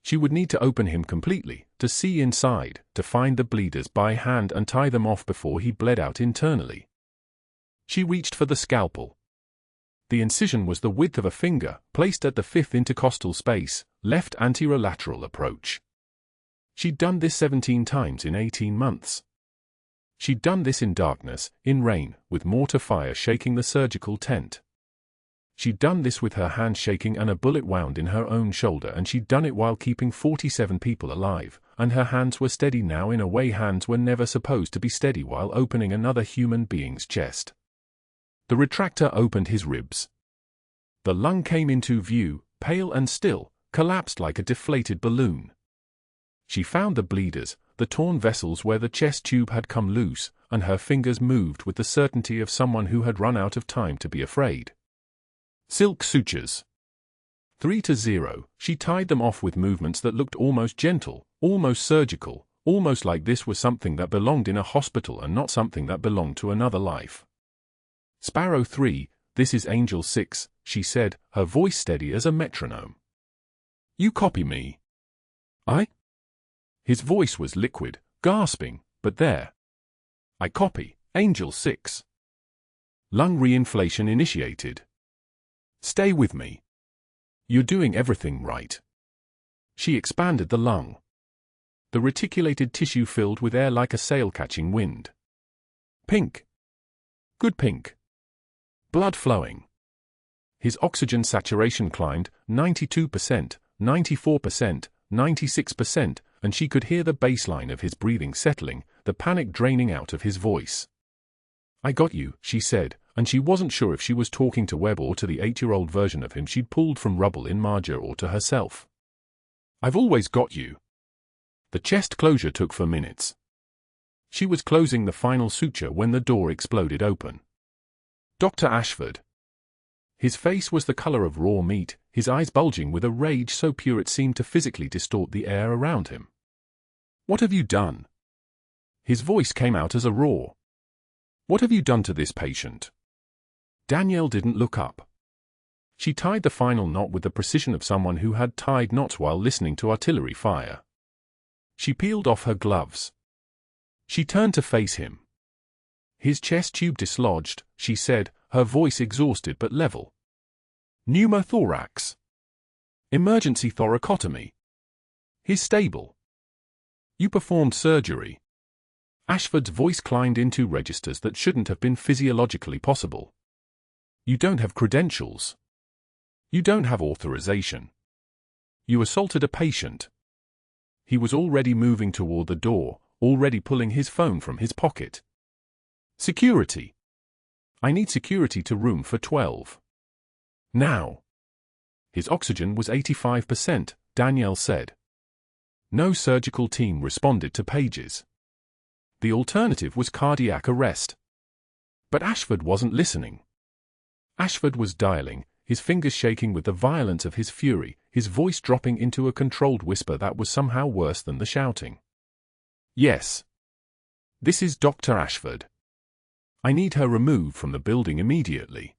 She would need to open him completely, to see inside, to find the bleeders by hand and tie them off before he bled out internally. She reached for the scalpel. The incision was the width of a finger, placed at the 5th intercostal space, left anterolateral approach. She'd done this 17 times in 18 months. She'd done this in darkness, in rain, with mortar fire shaking the surgical tent. She'd done this with her hand shaking and a bullet wound in her own shoulder, and she'd done it while keeping 47 people alive, and her hands were steady now in a way hands were never supposed to be steady while opening another human being's chest. The retractor opened his ribs. The lung came into view, pale and still, collapsed like a deflated balloon. She found the bleeders, the torn vessels where the chest tube had come loose, and her fingers moved with the certainty of someone who had run out of time to be afraid. Silk sutures. 3-0, she tied them off with movements that looked almost gentle, almost surgical, almost like this was something that belonged in a hospital and not something that belonged to another life. Sparrow 3, this is Angel 6, she said, her voice steady as a metronome. You copy me? I? His voice was liquid, gasping, but there. I copy, Angel 6. Lung reinflation initiated. Stay with me. You're doing everything right. She expanded the lung. The reticulated tissue filled with air like a sail catching wind. Pink. Good pink. Blood flowing. His oxygen saturation climbed, 92%, 94%, 96%, and she could hear the baseline of his breathing settling, the panic draining out of his voice. I got you, she said, and she wasn't sure if she was talking to Webb or to the 8-year-old version of him she'd pulled from rubble in Marja or to herself. I've always got you. The chest closure took for minutes. She was closing the final suture when the door exploded open. Dr. Ashford. His face was the color of raw meat, his eyes bulging with a rage so pure it seemed to physically distort the air around him. "What have you done?" His voice came out as a roar. "What have you done to this patient?" Danielle didn't look up. She tied the final knot with the precision of someone who had tied knots while listening to artillery fire. She peeled off her gloves. She turned to face him. "His chest tube dislodged," she said, her voice exhausted but level. "Pneumothorax. Emergency thoracotomy. He's stable. You performed surgery." Ashford's voice climbed into registers that shouldn't have been physiologically possible. "You don't have credentials. You don't have authorization. You assaulted a patient." He was already moving toward the door, already pulling his phone from his pocket. "Security. I need security to room for 12. Now." His oxygen was 85%, Danielle said. No surgical team responded to pages. The alternative was cardiac arrest. But Ashford wasn't listening. Ashford was dialing, his fingers shaking with the violence of his fury, his voice dropping into a controlled whisper that was somehow worse than the shouting. "Yes. This is Dr. Ashford. I need her removed from the building immediately.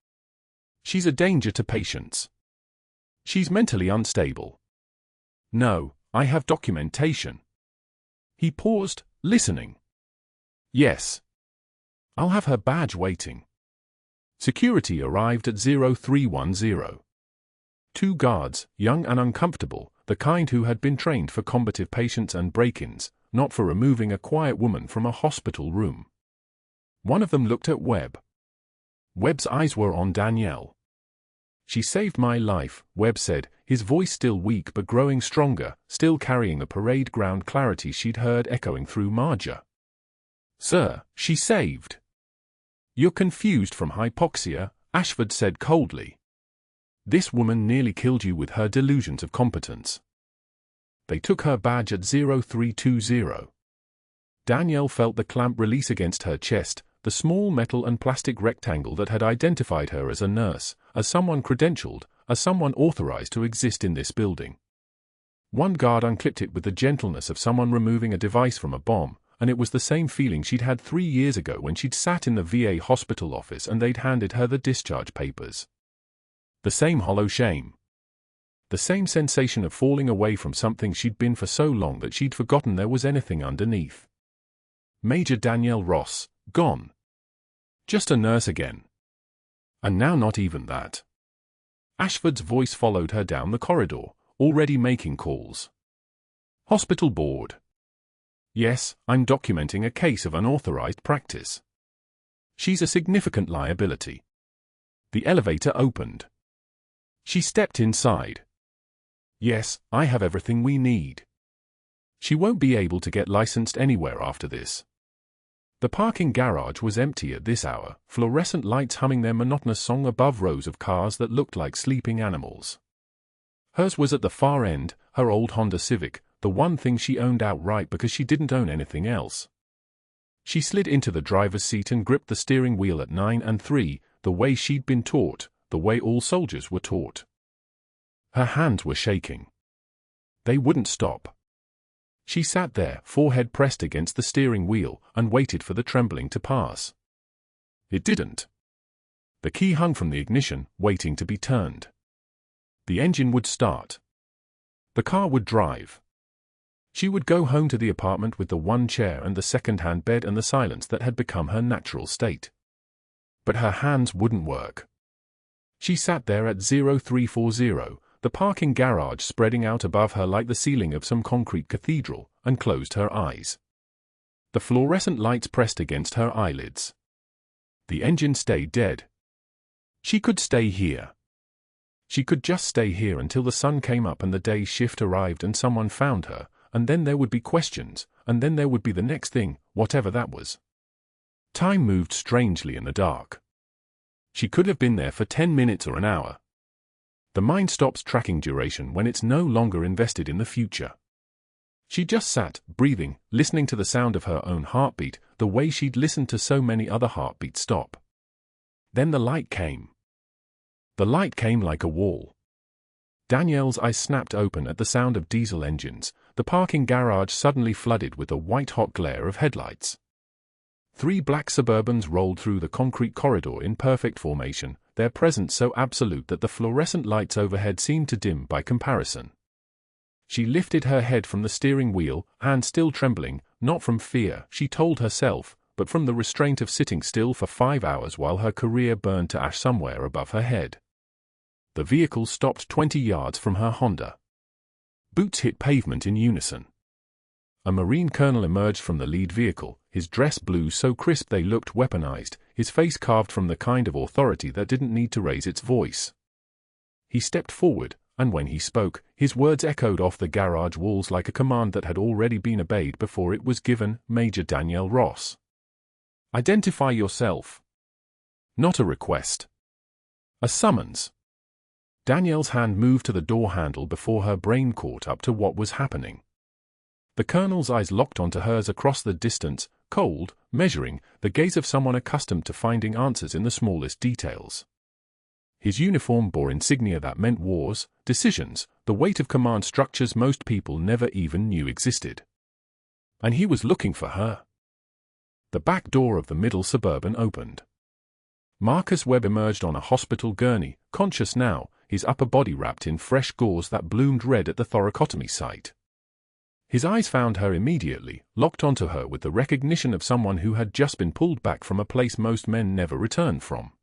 She's a danger to patients. She's mentally unstable. No, I have documentation." He paused, listening. "Yes. I'll have her badge waiting." Security arrived at 0310. Two guards, young and uncomfortable, the kind who had been trained for combative patients and break-ins, not for removing a quiet woman from a hospital room. One of them looked at Webb. Webb's eyes were on Danielle. "She saved my life," Webb said, his voice still weak but growing stronger, still carrying the parade ground clarity she'd heard echoing through Marja. "Sir, she saved." "You're confused from hypoxia," Ashford said coldly. "This woman nearly killed you with her delusions of competence." They took her badge at 0320. Danielle felt the clamp release against her chest, the small metal and plastic rectangle that had identified her as a nurse, as someone credentialed, as someone authorized to exist in this building. One guard unclipped it with the gentleness of someone removing a device from a bomb, and it was the same feeling she'd had 3 years ago when she'd sat in the VA hospital office and they'd handed her the discharge papers. The same hollow shame. The same sensation of falling away from something she'd been for so long that she'd forgotten there was anything underneath. Major Danielle Ross, gone. Just a nurse again. And now not even that. Ashford's voice followed her down the corridor, already making calls. "Hospital board. Yes, I'm documenting a case of unauthorized practice. She's a significant liability." The elevator opened. She stepped inside. "Yes, I have everything we need. She won't be able to get licensed anywhere after this." The parking garage was empty at this hour, fluorescent lights humming their monotonous song above rows of cars that looked like sleeping animals. Hers was at the far end, her old Honda Civic, the one thing she owned outright because she didn't own anything else. She slid into the driver's seat and gripped the steering wheel at 9 and 3, the way she'd been taught, the way all soldiers were taught. Her hands were shaking. They wouldn't stop. She sat there, forehead pressed against the steering wheel, and waited for the trembling to pass. It didn't. The key hung from the ignition, waiting to be turned. The engine would start. The car would drive. She would go home to the apartment with the one chair and the second-hand bed and the silence that had become her natural state. But her hands wouldn't work. She sat there at 0340, the parking garage spreading out above her like the ceiling of some concrete cathedral, and closed her eyes. The fluorescent lights pressed against her eyelids. The engine stayed dead. She could stay here. She could just stay here until the sun came up and the day shift arrived and someone found her, and then there would be questions, and then there would be the next thing, whatever that was. Time moved strangely in the dark. She could have been there for 10 minutes or an hour. The mind stops tracking duration when it's no longer invested in the future. She just sat, breathing, listening to the sound of her own heartbeat, the way she'd listened to so many other heartbeats stop. Then the light came. The light came like a wall. Danielle's eyes snapped open at the sound of diesel engines, the parking garage suddenly flooded with the white-hot glare of headlights. 3 black Suburbans rolled through the concrete corridor in perfect formation, their presence so absolute that the fluorescent lights overhead seemed to dim by comparison. She lifted her head from the steering wheel, hand still trembling, not from fear, she told herself, but from the restraint of sitting still for 5 hours while her career burned to ash somewhere above her head. The vehicle stopped 20 yards from her Honda. Boots hit pavement in unison. A Marine colonel emerged from the lead vehicle, his dress blue so crisp they looked weaponized, his face carved from the kind of authority that didn't need to raise its voice. He stepped forward, and when he spoke, his words echoed off the garage walls like a command that had already been obeyed before it was given. Major Danielle Ross. Identify yourself. Not a request. A summons. Danielle's hand moved to the door handle before her brain caught up to what was happening. The colonel's eyes locked onto hers across the distance, cold, measuring, the gaze of someone accustomed to finding answers in the smallest details. His uniform bore insignia that meant wars, decisions, the weight of command structures most people never even knew existed. And he was looking for her. The back door of the middle Suburban opened. Marcus Webb emerged on a hospital gurney, conscious now, his upper body wrapped in fresh gauze that bloomed red at the thoracotomy site. His eyes found her immediately, locked onto her with the recognition of someone who had just been pulled back from a place most men never return from.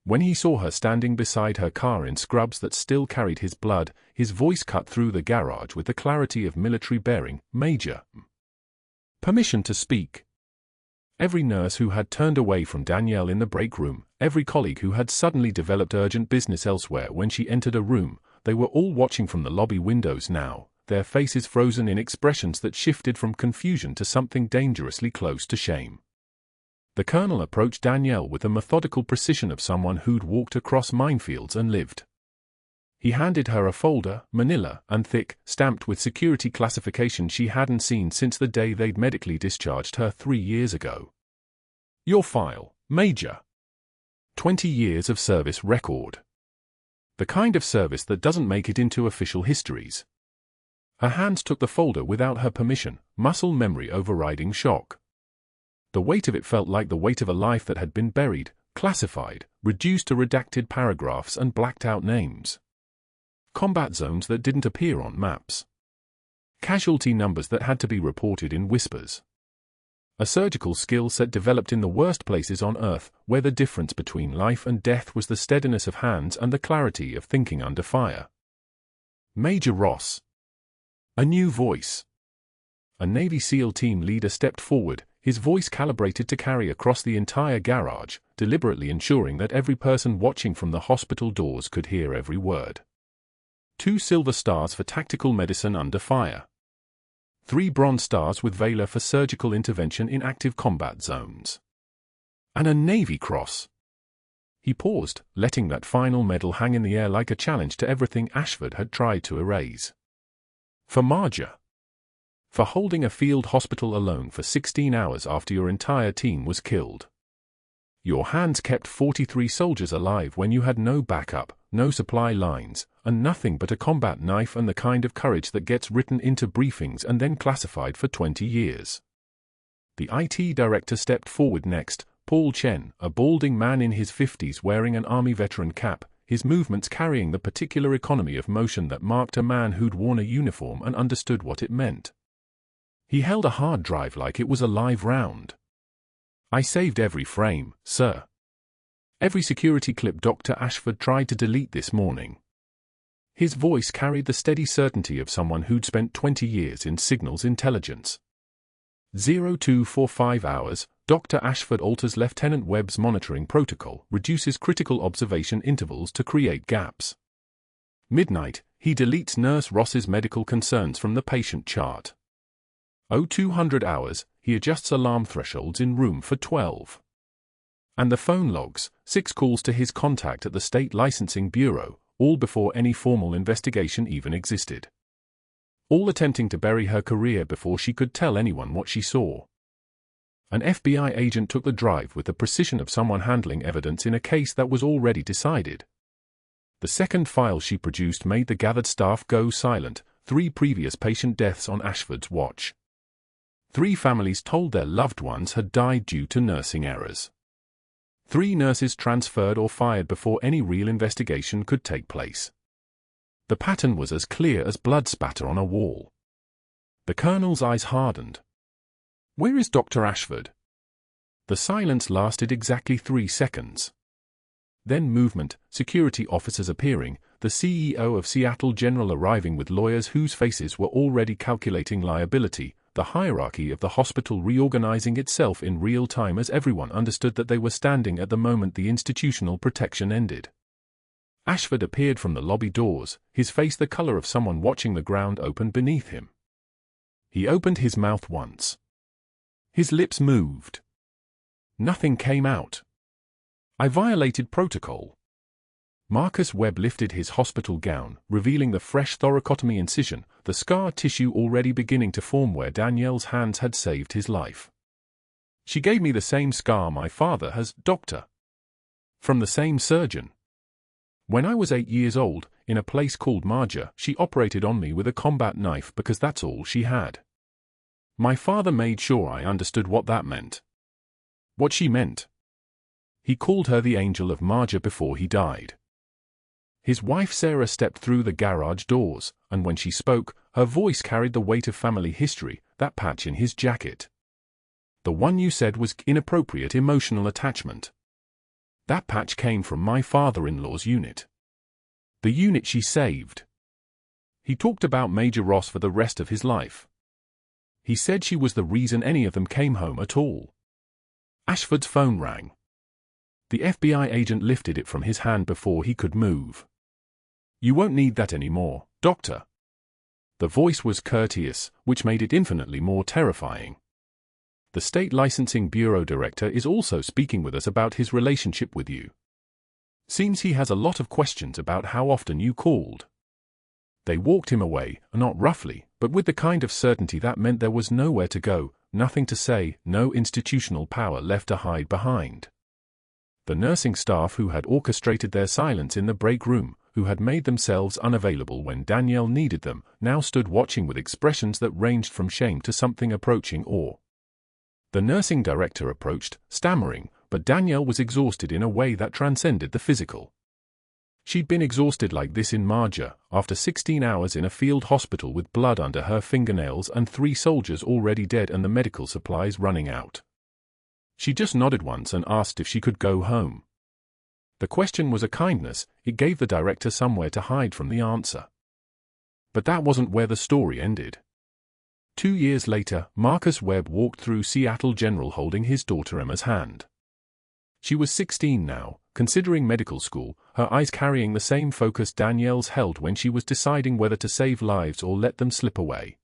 When he saw her standing beside her car in scrubs that still carried his blood, his voice cut through the garage with the clarity of military bearing. Major. Permission to speak. Every nurse who had turned away from Danielle in the break room, every colleague who had suddenly developed urgent business elsewhere when she entered a room, they were all watching from the lobby windows now, their faces frozen in expressions that shifted from confusion to something dangerously close to shame. The colonel approached Danielle with the methodical precision of someone who'd walked across minefields and lived. He handed her a folder, manila and thick, stamped with security classification she hadn't seen since the day they'd medically discharged her 3 years ago. Your file, Major. 20 years of service record. The kind of service that doesn't make it into official histories. Her hands took the folder without her permission, muscle memory overriding shock. The weight of it felt like the weight of a life that had been buried, classified, reduced to redacted paragraphs and blacked-out names. Combat zones that didn't appear on maps. Casualty numbers that had to be reported in whispers. A surgical skill set developed in the worst places on Earth, where the difference between life and death was the steadiness of hands and the clarity of thinking under fire. Major Ross. A new voice. A Navy SEAL team leader stepped forward, his voice calibrated to carry across the entire garage, deliberately ensuring that every person watching from the hospital doors could hear every word. 2 silver stars for tactical medicine under fire. 3 bronze stars with valor for surgical intervention in active combat zones. And a Navy Cross. He paused, letting that final medal hang in the air like a challenge to everything Ashford had tried to erase. For Marja. For holding a field hospital alone for 16 hours after your entire team was killed. Your hands kept 43 soldiers alive when you had no backup, no supply lines, and nothing but a combat knife and the kind of courage that gets written into briefings and then classified for 20 years. The IT director stepped forward next, Paul Chen, a balding man in his 50s wearing an Army veteran cap, his movements carrying the particular economy of motion that marked a man who'd worn a uniform and understood what it meant. He held a hard drive like it was a live round. I saved every frame, sir. Every security clip Dr. Ashford tried to delete this morning. His voice carried the steady certainty of someone who'd spent 20 years in signals intelligence. 0245 hours, Dr. Ashford alters Lieutenant Webb's monitoring protocol, reduces critical observation intervals to create gaps. Midnight, he deletes Nurse Ross's medical concerns from the patient chart. 0200 hours, he adjusts alarm thresholds in room for 12. And the phone logs, 6 calls to his contact at the State Licensing Bureau, all before any formal investigation even existed. All attempting to bury her career before she could tell anyone what she saw. An FBI agent took the drive with the precision of someone handling evidence in a case that was already decided. The second file she produced made the gathered staff go silent, 3 previous patient deaths on Ashford's watch. 3 families told their loved ones had died due to nursing errors. 3 nurses transferred or fired before any real investigation could take place. The pattern was as clear as blood spatter on a wall. The Colonel's eyes hardened. "Where is Dr. Ashford?" The silence lasted exactly 3 seconds. Then movement, security officers appearing, the CEO of Seattle General arriving with lawyers whose faces were already calculating liability, the hierarchy of the hospital reorganizing itself in real time as everyone understood that they were standing at the moment the institutional protection ended. Ashford appeared from the lobby doors, his face the color of someone watching the ground open beneath him. He opened his mouth once. His lips moved. Nothing came out. "I violated protocol." Marcus Webb lifted his hospital gown, revealing the fresh thoracotomy incision, the scar tissue already beginning to form where Danielle's hands had saved his life. "She gave me the same scar my father has, doctor. From the same surgeon. When I was 8 years old, in a place called Marja, she operated on me with a combat knife because that's all she had. My father made sure I understood what that meant. What she meant. He called her the Angel of Marja before he died." His wife Sarah stepped through the garage doors, and when she spoke, her voice carried the weight of family history, that patch in his jacket. "The one you said was inappropriate emotional attachment. That patch came from my father-in-law's unit. The unit she saved." He talked about Major Ross for the rest of his life. He said she was the reason any of them came home at all. Ashford's phone rang. The FBI agent lifted it from his hand before he could move. "You won't need that anymore, doctor." The voice was courteous, which made it infinitely more terrifying. "The State Licensing Bureau Director is also speaking with us about his relationship with you. Seems he has a lot of questions about how often you called." They walked him away, not roughly, but with the kind of certainty that meant there was nowhere to go, nothing to say, no institutional power left to hide behind. The nursing staff who had orchestrated their silence in the break room, who had made themselves unavailable when Danielle needed them, now stood watching with expressions that ranged from shame to something approaching awe. The nursing director approached, stammering, but Danielle was exhausted in a way that transcended the physical. She'd been exhausted like this in Marja, after 16 hours in a field hospital with blood under her fingernails and 3 soldiers already dead and the medical supplies running out. She just nodded once and asked if she could go home. The question was a kindness, it gave the director somewhere to hide from the answer. But that wasn't where the story ended. 2 years later, Marcus Webb walked through Seattle General holding his daughter Emma's hand. She was 16 now, considering medical school, her eyes carrying the same focus Danielle's held when she was deciding whether to save lives or let them slip away.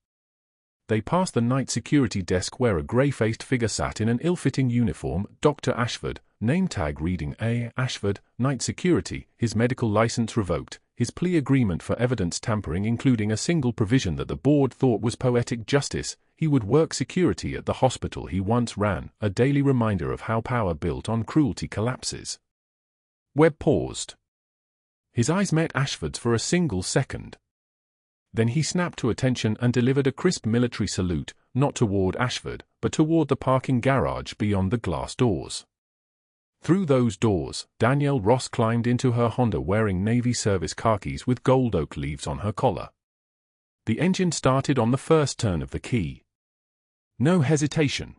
They passed the night security desk where a grey-faced figure sat in an ill-fitting uniform, Dr. Ashford, name tag reading A. Ashford, night security, his medical license revoked, his plea agreement for evidence tampering including a single provision that the board thought was poetic justice, he would work security at the hospital he once ran, a daily reminder of how power built on cruelty collapses. Webb paused. His eyes met Ashford's for a single second. Then he snapped to attention and delivered a crisp military salute, not toward Ashford, but toward the parking garage beyond the glass doors. Through those doors, Danielle Ross climbed into her Honda wearing Navy service khakis with gold oak leaves on her collar. The engine started on the first turn of the key. No hesitation.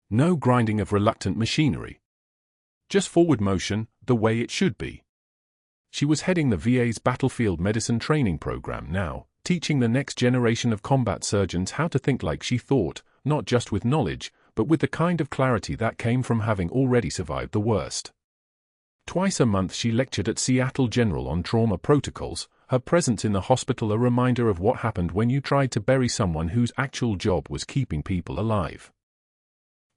No grinding of reluctant machinery. Just forward motion, the way it should be. She was heading the VA's battlefield medicine training program now, teaching the next generation of combat surgeons how to think like she thought, not just with knowledge, but with the kind of clarity that came from having already survived the worst. Twice a month she lectured at Seattle General on trauma protocols, her presence in the hospital a reminder of what happened when you tried to bury someone whose actual job was keeping people alive.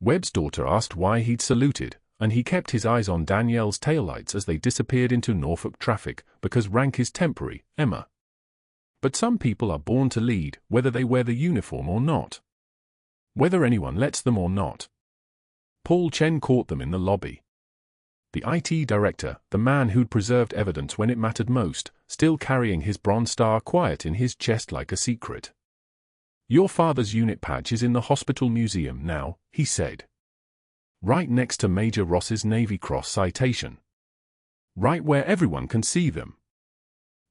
Webb's daughter asked why he'd saluted, and he kept his eyes on Danielle's taillights as they disappeared into Norfolk traffic, because rank is temporary, Emma. But some people are born to lead, whether they wear the uniform or not. Whether anyone lets them or not. Paul Chen caught them in the lobby. The IT director, the man who'd preserved evidence when it mattered most, still carrying his Bronze Star quiet in his chest like a secret. "Your father's unit badge is in the hospital museum now," he said. "Right next to Major Ross's Navy Cross citation. Right where everyone can see them."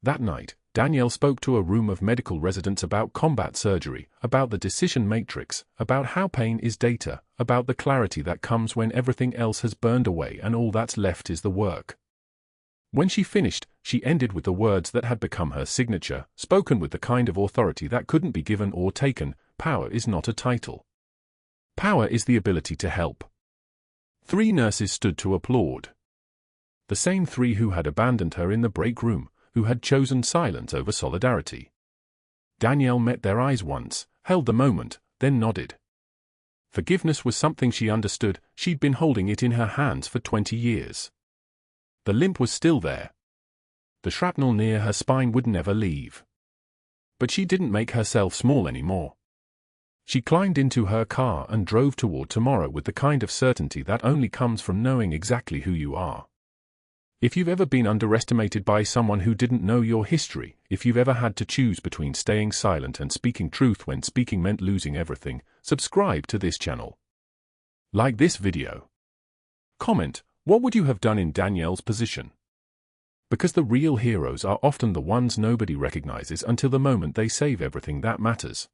That night, Danielle spoke to a room of medical residents about combat surgery, about the decision matrix, about how pain is data, about the clarity that comes when everything else has burned away and all that's left is the work. When she finished, she ended with the words that had become her signature, spoken with the kind of authority that couldn't be given or taken: "Power is not a title. Power is the ability to help." 3 nurses stood to applaud. The same 3 who had abandoned her in the break room, who had chosen silence over solidarity. Danielle met their eyes once, held the moment, then nodded. Forgiveness was something she understood. She'd been holding it in her hands for 20 years. The limp was still there. The shrapnel near her spine would never leave. But she didn't make herself small anymore. She climbed into her car and drove toward tomorrow with the kind of certainty that only comes from knowing exactly who you are. If you've ever been underestimated by someone who didn't know your history, if you've ever had to choose between staying silent and speaking truth when speaking meant losing everything, subscribe to this channel. Like this video. Comment, what would you have done in Danielle's position? Because the real heroes are often the ones nobody recognizes until the moment they save everything that matters.